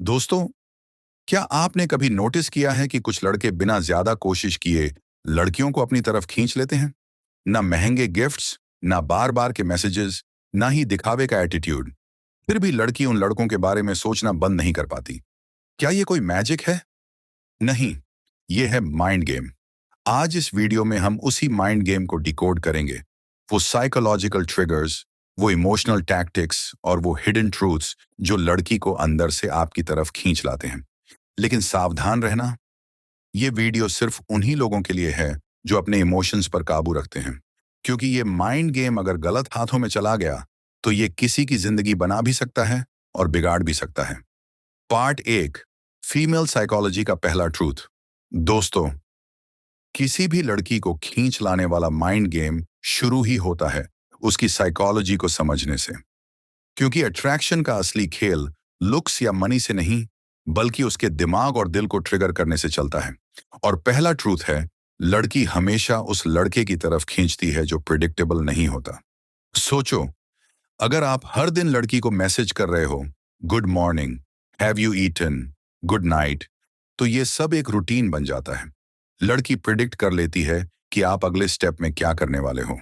दोस्तों, क्या आपने कभी नोटिस किया है कि कुछ लड़के बिना ज्यादा कोशिश किए लड़कियों को अपनी तरफ खींच लेते हैं? ना महंगे गिफ्ट्स, ना बार बार के मैसेजेस, ना ही दिखावे का एटीट्यूड। फिर भी लड़की उन लड़कों के बारे में सोचना बंद नहीं कर पाती। क्या ये कोई मैजिक है? नहीं, ये है माइंड गेम। आज इस वीडियो में हम उसी माइंड गेम को डिकोड करेंगे। वो साइकोलॉजिकल ट्रिगर्स, वो इमोशनल टैक्टिक्स और वो हिडन ट्रूथ्स जो लड़की को अंदर से आपकी तरफ खींच लाते हैं। लेकिन सावधान रहना, ये वीडियो सिर्फ उन्हीं लोगों के लिए है जो अपने इमोशंस पर काबू रखते हैं। क्योंकि ये माइंड गेम अगर गलत हाथों में चला गया तो ये किसी की जिंदगी बना भी सकता है और बिगाड़ भी सकता है। पार्ट एक, फीमेल साइकोलॉजी का पहला ट्रूथ। दोस्तों, किसी भी लड़की को खींच लाने वाला माइंड गेम शुरू ही होता है उसकी साइकोलॉजी को समझने से। क्योंकि अट्रैक्शन का असली खेल लुक्स या मनी से नहीं, बल्कि उसके दिमाग और दिल को ट्रिगर करने से चलता है। और पहला ट्रूथ है, लड़की हमेशा उस लड़के की तरफ खींचती है जो प्रिडिक्टेबल नहीं होता। सोचो, अगर आप हर दिन लड़की को मैसेज कर रहे हो, good morning, have you eaten, good night, तो ये सब एक रूटीन बन जाता है। लड़की प्रिडिक्ट कर लेती है कि आप अगले स्टेप में क्या करने वाले हो।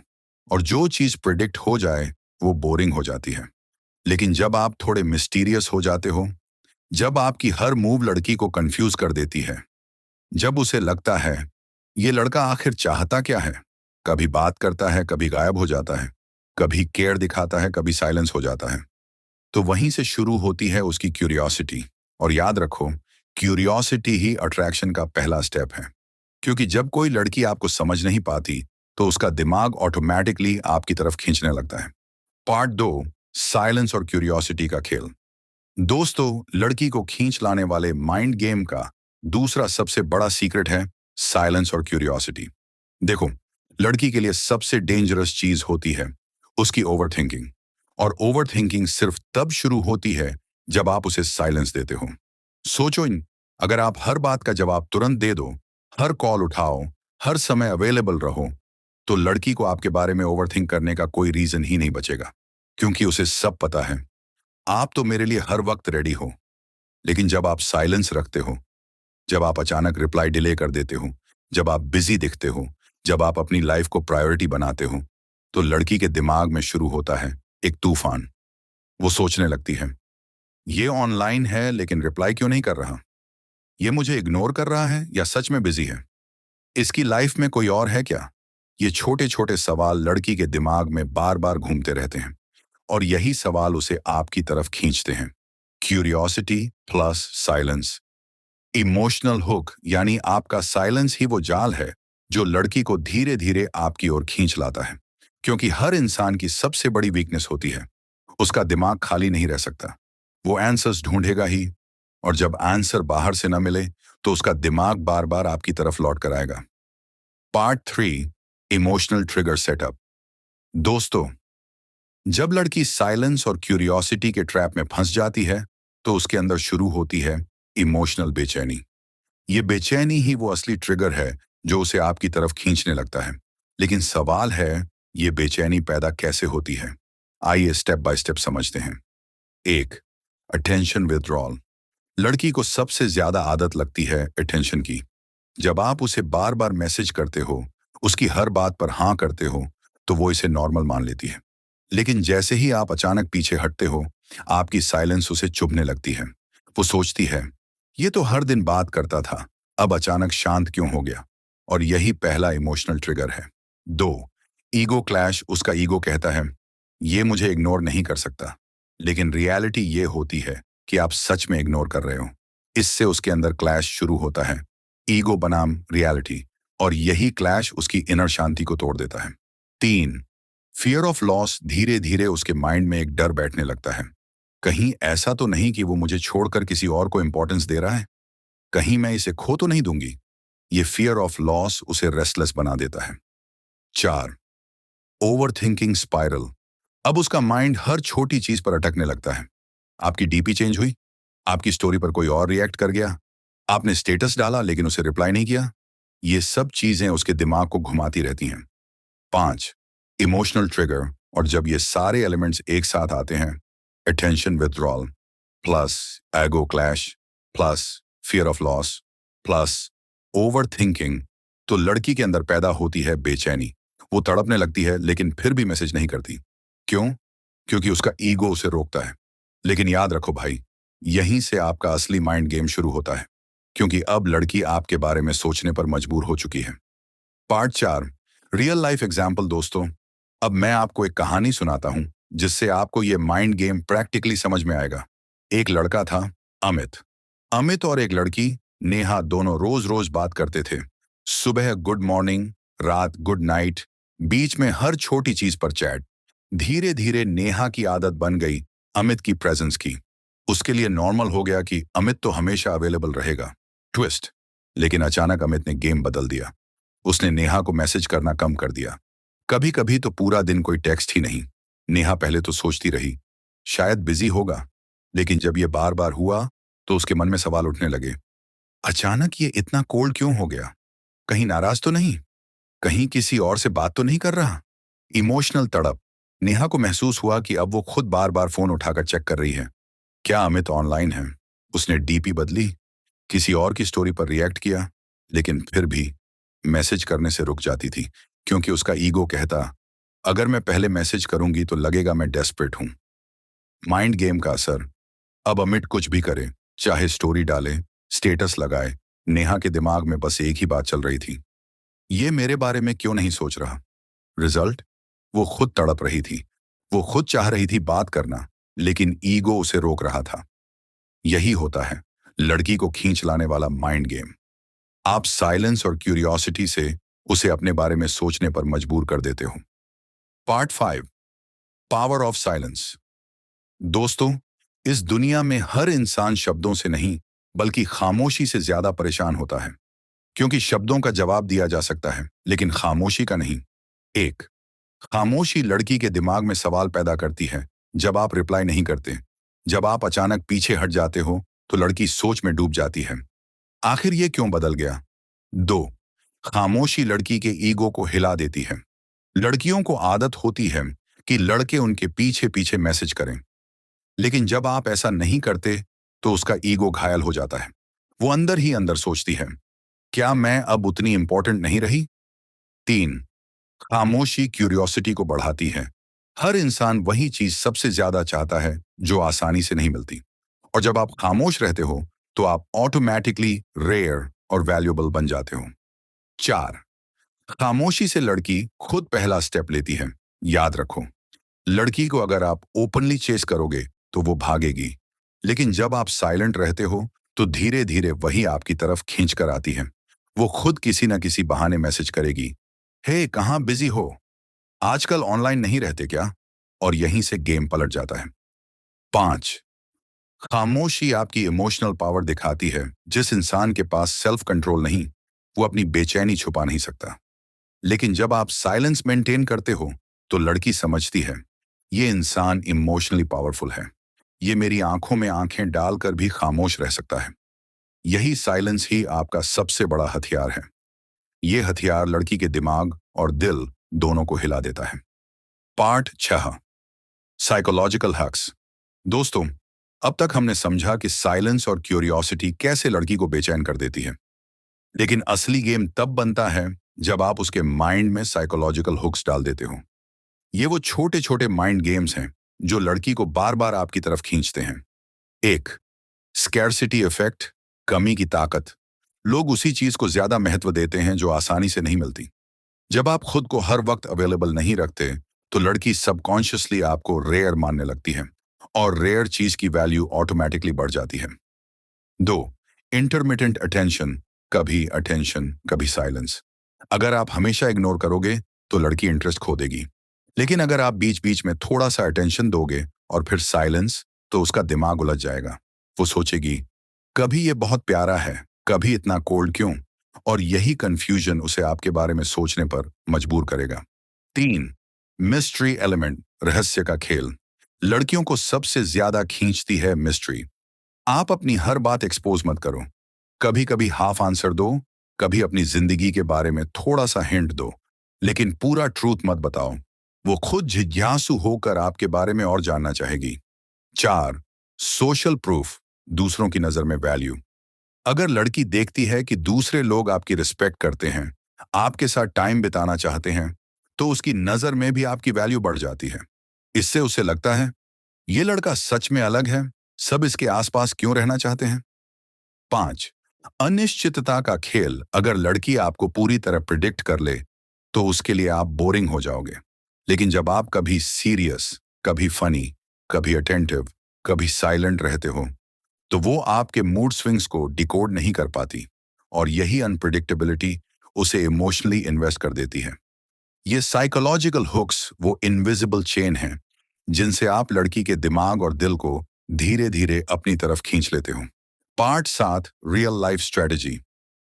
और जो चीज प्रिडिक्ट हो जाए वो बोरिंग हो जाती है। लेकिन जब आप थोड़े मिस्टीरियस हो जाते हो, जब आपकी हर मूव लड़की को कंफ्यूज कर देती है, जब उसे लगता है ये लड़का आखिर चाहता क्या है, कभी बात करता है, कभी गायब हो जाता है, कभी केयर दिखाता है, कभी साइलेंस हो जाता है, तो वहीं से शुरू होती है उसकी क्यूरियोसिटी। और याद रखो, क्यूरियोसिटी ही अट्रैक्शन का पहला स्टेप है। क्योंकि जब कोई लड़की आपको समझ नहीं पाती तो उसका दिमाग ऑटोमेटिकली आपकी तरफ खींचने लगता है। पार्ट दो, साइलेंस और क्यूरियोसिटी का खेल। दोस्तों, लड़की को खींच लाने वाले माइंड गेम का दूसरा सबसे बड़ा सीक्रेट है साइलेंस और क्यूरियोसिटी। देखो, लड़की के लिए सबसे डेंजरस चीज होती है उसकी ओवरथिंकिंग। और ओवरथिंकिंग सिर्फ तब शुरू होती है जब आप उसे साइलेंस देते हो। सोचो, अगर आप हर बात का जवाब तुरंत दे दो, हर कॉल उठाओ, हर समय अवेलेबल रहो, तो लड़की को आपके बारे में ओवरथिंक करने का कोई रीजन ही नहीं बचेगा। क्योंकि उसे सब पता है, आप तो मेरे लिए हर वक्त रेडी हो। लेकिन जब आप साइलेंस रखते हो, जब आप अचानक रिप्लाई डिले कर देते हो, जब आप बिजी दिखते हो, जब आप अपनी लाइफ को प्रायोरिटी बनाते हो, तो लड़की के दिमाग में शुरू होता है एक तूफान। वो सोचने लगती है, ये ऑनलाइन है लेकिन रिप्लाई क्यों नहीं कर रहा, ये मुझे इग्नोर कर रहा है या सच में बिजी है, इसकी लाइफ में कोई और है क्या। ये छोटे छोटे सवाल लड़की के दिमाग में बार बार घूमते रहते हैं और यही सवाल उसे आपकी तरफ खींचते हैं। Curiosity plus silence, emotional hook, यानी आपका साइलेंस ही वो जाल है जो लड़की को धीरे धीरे आपकी ओर खींच लाता है। क्योंकि हर इंसान की सबसे बड़ी वीकनेस होती है, उसका दिमाग खाली नहीं रह सकता, वो आंसर्स ढूंढेगा ही। और जब आंसर बाहर से न मिले तो उसका दिमाग बार बार आपकी तरफ लौट कर आएगा। Part three, emotional trigger setup. दोस्तों, जब लड़की साइलेंस और क्यूरियोसिटी के ट्रैप में फंस जाती है तो उसके अंदर शुरू होती है इमोशनल बेचैनी। ये बेचैनी ही वो असली ट्रिगर है जो उसे आपकी तरफ खींचने लगता है। लेकिन सवाल है, ये बेचैनी पैदा कैसे होती है? आइए स्टेप बाय स्टेप समझते हैं। एक, अटेंशन विथड्रॉल। लड़की को सबसे ज्यादा आदत लगती है अटेंशन की। जब आप उसे बार बार मैसेज करते हो, उसकी हर बात पर हाँ करते हो, तो वो इसे नॉर्मल मान लेती है। लेकिन जैसे ही आप अचानक पीछे हटते हो, आपकी साइलेंस उसे चुभने लगती है। वो सोचती है, ये तो हर दिन बात करता था, अब अचानक शांत क्यों हो गया? और यही पहला इमोशनल ट्रिगर है। दो, ईगो क्लैश। उसका ईगो कहता है, ये मुझे इग्नोर नहीं कर सकता। लेकिन रियलिटी ये होती है कि आप सच में इग्नोर कर रहे हो। इससे उसके अंदर क्लैश शुरू होता है, ईगो बनाम रियलिटी। और यही क्लैश उसकी इनर शांति को तोड़ देता है। तीन, फियर ऑफ लॉस। धीरे धीरे उसके माइंड में एक डर बैठने लगता है, कहीं ऐसा तो नहीं कि वो मुझे छोड़कर किसी और को इंपॉर्टेंस दे रहा है, कहीं मैं इसे खो तो नहीं दूंगी। ये फियर ऑफ लॉस उसे रेस्टलेस बना देता है। चार, ओवर थिंकिंग स्पाइरल। अब उसका माइंड हर छोटी चीज पर अटकने लगता है। आपकी डीपी चेंज हुई, आपकी स्टोरी पर कोई और रिएक्ट कर गया, आपने स्टेटस डाला लेकिन उसे रिप्लाई नहीं किया, ये सब चीजें उसके दिमाग को घुमाती रहती हैं। पांच, इमोशनल ट्रिगर। और जब ये सारे एलिमेंट्स एक साथ आते हैं, अटेंशन विथड्रॉल प्लस एगो clash, plus fear of loss, plus over thinking, तो लड़की के अंदर पैदा होती है बेचैनी। वो तड़पने लगती है लेकिन फिर भी मैसेज नहीं करती। क्यों? क्योंकि उसका ईगो उसे रोकता है। लेकिन याद रखो भाई, यहीं से आपका असली माइंड गेम शुरू होता है, क्योंकि अब लड़की आपके बारे में सोचने पर मजबूर हो चुकी है। Part 4, real life example. दोस्तों, अब मैं आपको एक कहानी सुनाता हूं जिससे आपको ये माइंड गेम प्रैक्टिकली समझ में आएगा। एक लड़का था, अमित। अमित और एक लड़की, नेहा, दोनों रोज रोज बात करते थे। सुबह गुड मॉर्निंग, रात गुड नाइट, बीच में हर छोटी चीज पर चैट। धीरे धीरे नेहा की आदत बन गई अमित की प्रेजेंस की। उसके लिए नॉर्मल हो गया कि अमित तो हमेशा अवेलेबल रहेगा। ट्विस्ट। लेकिन अचानक अमित ने गेम बदल दिया। उसने नेहा को मैसेज करना कम कर दिया। कभी कभी तो पूरा दिन कोई टेक्स्ट ही नहीं। नेहा पहले तो सोचती रही शायद बिजी होगा, लेकिन जब ये बार बार हुआ तो उसके मन में सवाल उठने लगे। अचानक ये इतना कोल्ड क्यों हो गया? कहीं नाराज तो नहीं? कहीं किसी और से बात तो नहीं कर रहा? इमोशनल तड़प। नेहा को महसूस हुआ कि अब वो खुद बार बार फोन उठाकर चेक कर रही है। क्या अमित ऑनलाइन है? उसने डीपी बदली, किसी और की स्टोरी पर रिएक्ट किया, लेकिन फिर भी मैसेज करने से रुक जाती थी, क्योंकि उसका ईगो कहता, अगर मैं पहले मैसेज करूंगी तो लगेगा मैं डेस्परेट हूं। माइंड गेम का असर। अब अमित कुछ भी करे, चाहे स्टोरी डाले, स्टेटस लगाए, नेहा के दिमाग में बस एक ही बात चल रही थी, ये मेरे बारे में क्यों नहीं सोच रहा? रिजल्ट, वो खुद तड़प रही थी। वो खुद चाह रही थी बात करना, लेकिन ईगो उसे रोक रहा था। यही होता है लड़की को खींच लाने वाला माइंड गेम। आप साइलेंस और क्यूरियोसिटी से उसे अपने बारे में सोचने पर मजबूर कर देते हो। Part 5, power of silence. दोस्तों, इस दुनिया में हर इंसान शब्दों से नहीं, बल्कि खामोशी से ज्यादा परेशान होता है, क्योंकि शब्दों का जवाब दिया जा सकता है, लेकिन खामोशी का नहीं। एक, खामोशी लड़की के दिमाग में सवाल पैदा करती है। जब आप रिप्लाई नहीं करते, जब आप अचानक पीछे हट जाते हो, तो लड़की सोच में डूब जाती है। आखिर ये क्यों बदल गया? 2, खामोशी लड़की के ईगो को हिला देती है। लड़कियों को आदत होती है कि लड़के उनके पीछे पीछे मैसेज करें, लेकिन जब आप ऐसा नहीं करते तो उसका ईगो घायल हो जाता है। वो अंदर ही अंदर सोचती है, क्या मैं अब उतनी इंपॉर्टेंट नहीं रही? 3, खामोशी क्यूरियोसिटी को बढ़ाती है। हर इंसान वही चीज सबसे ज्यादा चाहता है जो आसानी से नहीं मिलती, और जब आप खामोश रहते हो तो आप ऑटोमेटिकली रेयर और वैल्यूएबल बन जाते हो। 4, खामोशी से लड़की खुद पहला स्टेप लेती है। याद रखो, लड़की को अगर आप ओपनली चेस करोगे तो वो भागेगी, लेकिन जब आप साइलेंट रहते हो तो धीरे धीरे वही आपकी तरफ खींच कर आती है। वो खुद किसी न किसी बहाने मैसेज करेगी, हे कहाँ बिजी हो, आजकल ऑनलाइन नहीं रहते क्या? और यहीं से गेम पलट जाता है। 5, खामोशी आपकी इमोशनल पावर दिखाती है। जिस इंसान के पास सेल्फ कंट्रोल नहीं, वो अपनी बेचैनी छुपा नहीं सकता। लेकिन जब आप साइलेंस मेंटेन करते हो तो लड़की समझती है, ये इंसान इमोशनली पावरफुल है, ये मेरी आंखों में आंखें डालकर भी खामोश रह सकता है। यही साइलेंस ही आपका सबसे बड़ा हथियार है। ये हथियार लड़की के दिमाग और दिल दोनों को हिला देता है। Part 6, psychological hacks. दोस्तों, अब तक हमने समझा कि साइलेंस और क्यूरियोसिटी कैसे लड़की को बेचैन कर देती है, लेकिन असली गेम तब बनता है जब आप उसके माइंड में साइकोलॉजिकल हुक्स डाल देते हो। ये वो छोटे छोटे माइंड गेम्स हैं जो लड़की को बार बार आपकी तरफ खींचते हैं। 1, स्कैरसिटी इफेक्ट, कमी की ताकत। लोग उसी चीज को ज्यादा महत्व देते हैं जो आसानी से नहीं मिलती। जब आप खुद को हर वक्त अवेलेबल नहीं रखते तो लड़की सबकॉन्शियसली आपको रेयर मानने लगती है, और रेयर चीज की वैल्यू ऑटोमेटिकली बढ़ जाती है। 2, इंटरमिटेंट अटेंशन, कभी अटेंशन कभी साइलेंस। अगर आप हमेशा इग्नोर करोगे तो लड़की इंटरेस्ट खो देगी, लेकिन अगर आप बीच बीच में थोड़ा सा अटेंशन दोगे और फिर साइलेंस, तो उसका दिमाग उलझ जाएगा। वो सोचेगी, कभी ये बहुत प्यारा है, कभी इतना कोल्ड क्यों? और यही कंफ्यूजन उसे आपके बारे में सोचने पर मजबूर करेगा। 3, मिस्ट्री एलिमेंट, रहस्य का खेल। लड़कियों को सबसे ज्यादा खींचती है मिस्ट्री। आप अपनी हर बात एक्सपोज मत करो। कभी कभी हाफ आंसर दो, कभी अपनी जिंदगी के बारे में थोड़ा सा हिंट दो, लेकिन पूरा ट्रूथ मत बताओ। वो खुद जिज्ञासु होकर आपके बारे में और जानना चाहेगी। 4, सोशल प्रूफ, दूसरों की नजर में वैल्यू। अगर लड़की देखती है कि दूसरे लोग आपकी रिस्पेक्ट करते हैं, आपके साथ टाइम बिताना चाहते हैं, तो उसकी नजर में भी आपकी वैल्यू बढ़ जाती है। इससे उसे लगता है ये लड़का सच में अलग है, सब इसके आसपास क्यों रहना चाहते हैं। 5, अनिश्चितता का खेल। अगर लड़की आपको पूरी तरह प्रिडिक्ट कर ले तो उसके लिए आप बोरिंग हो जाओगे। लेकिन जब आप कभी सीरियस, कभी फनी, कभी अटेंटिव, कभी साइलेंट रहते हो, तो वो आपके मूड स्विंग्स को डिकोड नहीं कर पाती, और यही अनप्रिडिक्टेबिलिटी उसे इमोशनली इन्वेस्ट कर देती है। ये साइकोलॉजिकल हुक्स वो इनविजिबल चेन हैं जिनसे आप लड़की के दिमाग और दिल को धीरे धीरे अपनी तरफ खींच लेते हो। Part 7, real life strategy.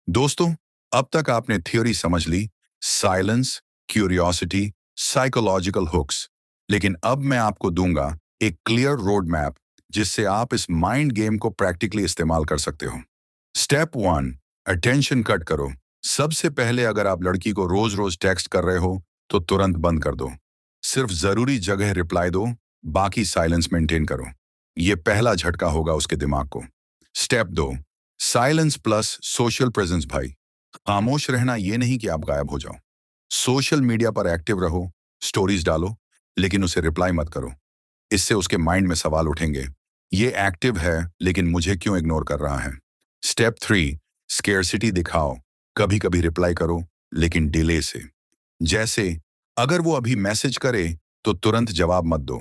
दोस्तों, अब तक आपने थ्योरी समझ ली, साइलेंस, क्यूरियोसिटी, साइकोलॉजिकल हुक्स। लेकिन अब मैं आपको दूंगा एक क्लियर रोड मैप जिससे आप इस माइंड गेम को प्रैक्टिकली इस्तेमाल कर सकते हो। स्टेप 1, अटेंशन कट करो। सबसे पहले अगर आप लड़की को रोज रोज टेक्स्ट कर रहे हो तो तुरंत बंद कर दो। सिर्फ जरूरी जगह रिप्लाई दो, बाकी साइलेंस मेंटेन करो। ये पहला झटका होगा उसके दिमाग को। Step 2, silence plus social presence. भाई, खामोश रहना ये नहीं कि आप गायब हो जाओ। सोशल मीडिया पर एक्टिव रहो, स्टोरीज डालो, लेकिन उसे रिप्लाई मत करो। इससे उसके माइंड में सवाल उठेंगे, ये एक्टिव है लेकिन मुझे क्यों इग्नोर कर रहा है। स्टेप 3, स्केर्सिटी दिखाओ। कभी कभी रिप्लाई करो, लेकिन डिले से। जैसे, अगर वो अभी मैसेज करे तो तुरंत जवाब मत दो।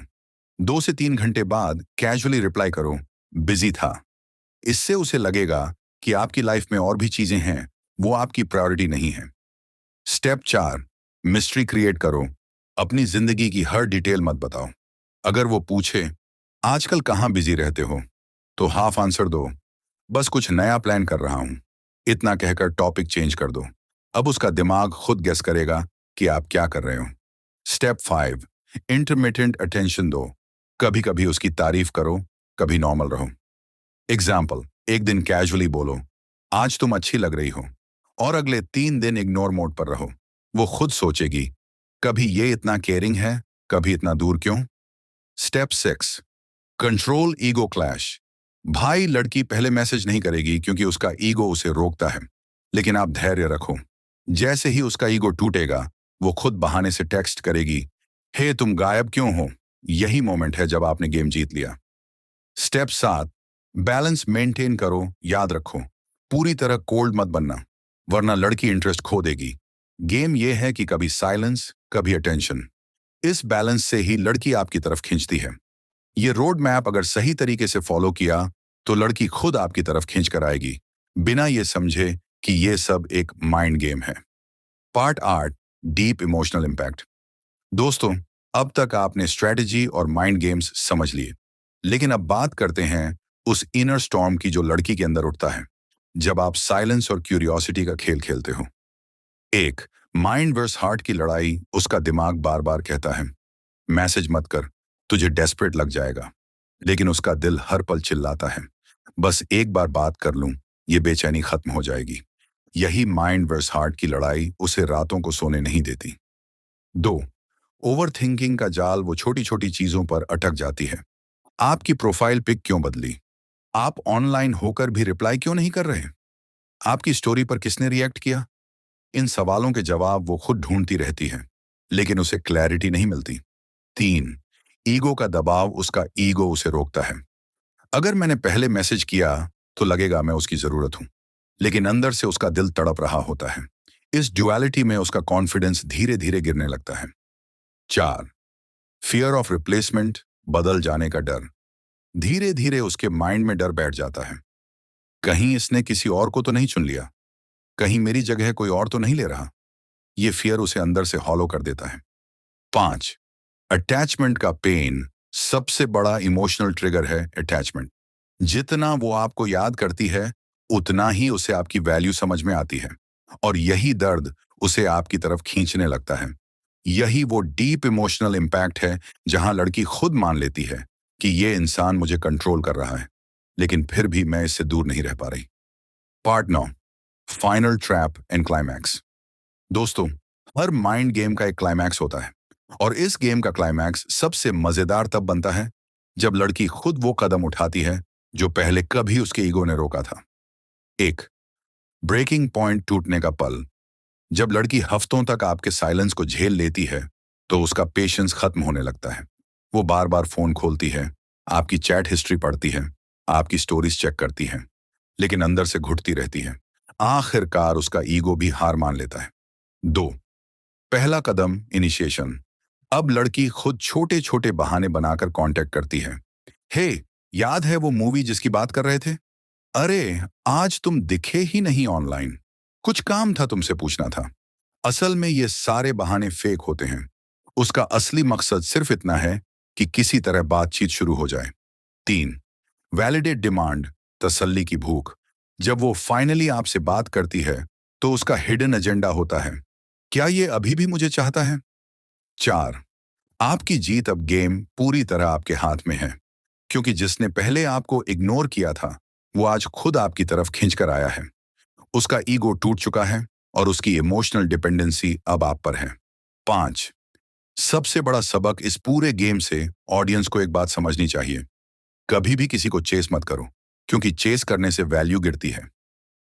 2 से 3 घंटे बाद कैजुअली रिप्लाई करो, बिजी था। इससे उसे लगेगा कि आपकी लाइफ में और भी चीजें हैं, वो आपकी प्रायोरिटी नहीं है। स्टेप 4, मिस्ट्री क्रिएट करो। अपनी जिंदगी की हर डिटेल मत बताओ। अगर वो पूछे आजकल कहाँ बिजी रहते हो, तो हाफ आंसर दो, बस कुछ नया प्लान कर रहा हूं। इतना कहकर टॉपिक चेंज कर दो। अब उसका दिमाग खुद गेस करेगा कि आप क्या कर रहे हो। स्टेप 5, इंटरमिटेंट अटेंशन दो। कभी कभी उसकी तारीफ करो, कभी नॉर्मल रहो। एग्जाम्पल, एक दिन कैजुअली बोलो, आज तुम अच्छी लग रही हो, और अगले 3 दिन इग्नोर मोड पर रहो। वो खुद सोचेगी, कभी ये इतना केयरिंग है, कभी इतना दूर क्यों। Step 6, control ego clash. भाई, लड़की पहले मैसेज नहीं करेगी क्योंकि उसका ईगो उसे रोकता है, लेकिन आप धैर्य रखो। जैसे ही उसका ईगो टूटेगा, वो खुद बहाने से टेक्स्ट करेगी, हे तुम गायब क्यों हो। यही मोमेंट है जब आपने गेम जीत लिया। स्टेप 7, बैलेंस मेंटेन करो। याद रखो, पूरी तरह कोल्ड मत बनना, वरना लड़की इंटरेस्ट खो देगी। गेम ये है कि कभी साइलेंस, कभी अटेंशन। इस बैलेंस से ही लड़की आपकी तरफ खींचती है। ये रोड मैप अगर सही तरीके से फॉलो किया तो लड़की खुद आपकी तरफ खींच कर आएगी, बिना ये समझे कि ये सब एक माइंड गेम है। Part 8, deep emotional impact. दोस्तों, अब तक आपने स्ट्रेटजी और माइंड गेम्स समझ लिए, लेकिन अब बात करते हैं उस इनर स्टॉर्म की जो लड़की के अंदर उठता है जब आप साइलेंस और क्यूरियोसिटी का खेल खेलते हो। एक, माइंड वर्स हार्ट की लड़ाई। उसका दिमाग बार बार कहता है, मैसेज मत कर, तुझे डेस्परेट लग जाएगा। लेकिन उसका दिल हर पल चिल्लाता है, बस एक बार बात कर लूं, ये बेचैनी खत्म हो जाएगी। यही माइंड वर्स हार्ट की लड़ाई उसे रातों को सोने नहीं देती। 2, ओवर थिंकिंग का जाल। वो छोटी छोटी चीजों पर अटक जाती है। आपकी प्रोफाइल पिक क्यों बदली, आप ऑनलाइन होकर भी रिप्लाई क्यों नहीं कर रहे, आपकी स्टोरी पर किसने रिएक्ट किया। इन सवालों के जवाब वो खुद ढूंढती रहती है, लेकिन उसे क्लैरिटी नहीं मिलती। 3, ईगो का दबाव। उसका ईगो उसे रोकता है। अगर मैंने पहले मैसेज किया तो लगेगा मैं उसकी जरूरत हूं, लेकिन अंदर से उसका दिल तड़प रहा होता है। इस ड्युअलिटी में उसका कॉन्फिडेंस धीरे धीरे गिरने लगता है। 4, फियर ऑफ रिप्लेसमेंट। बदल जाने का डर। धीरे धीरे उसके माइंड में डर बैठ जाता है, कहीं इसने किसी और को तो नहीं चुन लिया, कहीं मेरी जगह कोई और तो नहीं ले रहा। ये फियर उसे अंदर से हॉलो कर देता है। 5, अटैचमेंट का पेन। सबसे बड़ा इमोशनल ट्रिगर है अटैचमेंट। जितना वो आपको याद करती है, उतना ही उसे आपकी वैल्यू समझ में आती है, और यही दर्द उसे आपकी तरफ खींचने लगता है। यही वो डीप इमोशनल इम्पैक्ट है जहां लड़की खुद मान लेती है कि ये इंसान मुझे कंट्रोल कर रहा है, लेकिन फिर भी मैं इससे दूर नहीं रह पा रही। Part 9, final trap and climax. दोस्तों, हर माइंड गेम का एक क्लाइमैक्स होता है, और इस गेम का क्लाइमैक्स सबसे मजेदार तब बनता है जब लड़की खुद वो कदम उठाती है जो पहले कभी उसके ईगो ने रोका था। एक, ब्रेकिंग पॉइंट टूटने का पल। जब लड़की हफ्तों तक आपके साइलेंस को झेल लेती है तो उसका पेशेंस खत्म होने लगता है। वो बार बार फोन खोलती है, आपकी चैट हिस्ट्री पढ़ती है, आपकी स्टोरीज चेक करती है, लेकिन अंदर से घुटती रहती है। आखिरकार उसका ईगो भी हार मान लेता है। दो, पहला कदम इनिशिएशन। अब लड़की खुद छोटे छोटे बहाने बनाकर कांटेक्ट करती है। हे, याद है वो मूवी जिसकी बात कर रहे थे? अरे, आज तुम दिखे ही नहीं ऑनलाइन। कुछ काम था, तुमसे पूछना था। असल में ये सारे बहाने फेक होते हैं। उसका असली मकसद सिर्फ इतना है कि किसी तरह बातचीत शुरू हो जाए। तीन, वैलिडेट डिमांड, तसल्ली की भूख। जब वो फाइनली आपसे बात करती है तो उसका हिडन एजेंडा होता है, क्या ये अभी भी मुझे चाहता है? चार, आपकी जीत अब गेम पूरी तरह आपके हाथ में है, क्योंकि जिसने पहले आपको इग्नोर किया था वो आज खुद आपकी तरफ खींचकर आया है। उसका ईगो टूट चुका है और उसकी इमोशनल डिपेंडेंसी अब आप पर है। पांच, सबसे बड़ा सबक इस पूरे गेम से ऑडियंस को एक बात समझनी चाहिए। कभी भी किसी को चेस मत करो, क्योंकि चेस करने से वैल्यू गिरती है।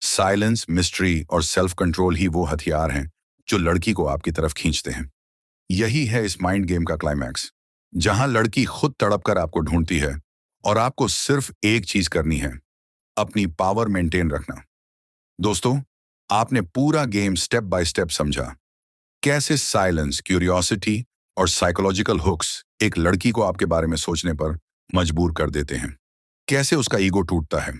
साइलेंस, मिस्ट्री और सेल्फ कंट्रोल ही वो हथियार हैं जो लड़की को आपकी तरफ खींचते हैं। यही है इस माइंड गेम का क्लाइमैक्स, जहां लड़की खुद तड़प कर आपको ढूंढती है और आपको सिर्फ एक चीज करनी है, अपनी पावर मेंटेन रखना। दोस्तों, आपने पूरा गेम स्टेप बाय स्टेप समझा। कैसे साइलेंस, क्यूरियोसिटी और साइकोलॉजिकल हुक्स एक लड़की को आपके बारे में सोचने पर मजबूर कर देते हैं। कैसे उसका ईगो टूटता है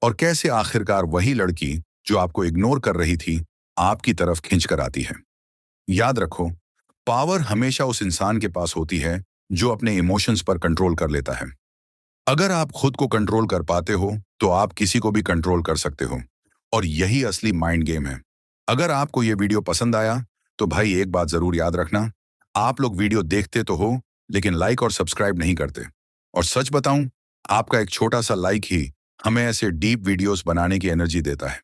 और कैसे आखिरकार वही लड़की जो आपको इग्नोर कर रही थी आपकी तरफ खिंच कर आती है। याद रखो, पावर हमेशा उस इंसान के पास होती है जो अपने इमोशंस पर कंट्रोल कर लेता है। अगर आप खुद को कंट्रोल कर पाते हो तो आप किसी को भी कंट्रोल कर सकते हो, और यही असली माइंड गेम है। अगर आपको ये वीडियो पसंद आया तो भाई एक बात जरूर याद रखना, आप लोग वीडियो देखते तो हो लेकिन लाइक और सब्सक्राइब नहीं करते। और सच बताऊं, आपका एक छोटा सा लाइक ही हमें ऐसे डीप वीडियोस बनाने की एनर्जी देता है।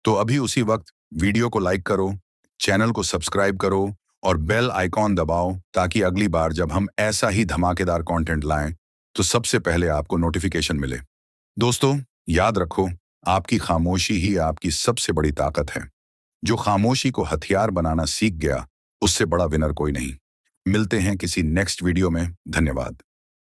तो अभी उसी वक्त वीडियो को लाइक करो, चैनल को सब्सक्राइब करो और बेल आइकॉन दबाओ, ताकि अगली बार जब हम ऐसा ही धमाकेदार कंटेंट लाएं तो सबसे पहले आपको नोटिफिकेशन मिले। दोस्तों, याद रखो, आपकी खामोशी ही आपकी सबसे बड़ी ताकत है। जो खामोशी को हथियार बनाना सीख गया, उससे बड़ा विनर कोई नहीं। मिलते हैं किसी नेक्स्ट वीडियो में। धन्यवाद।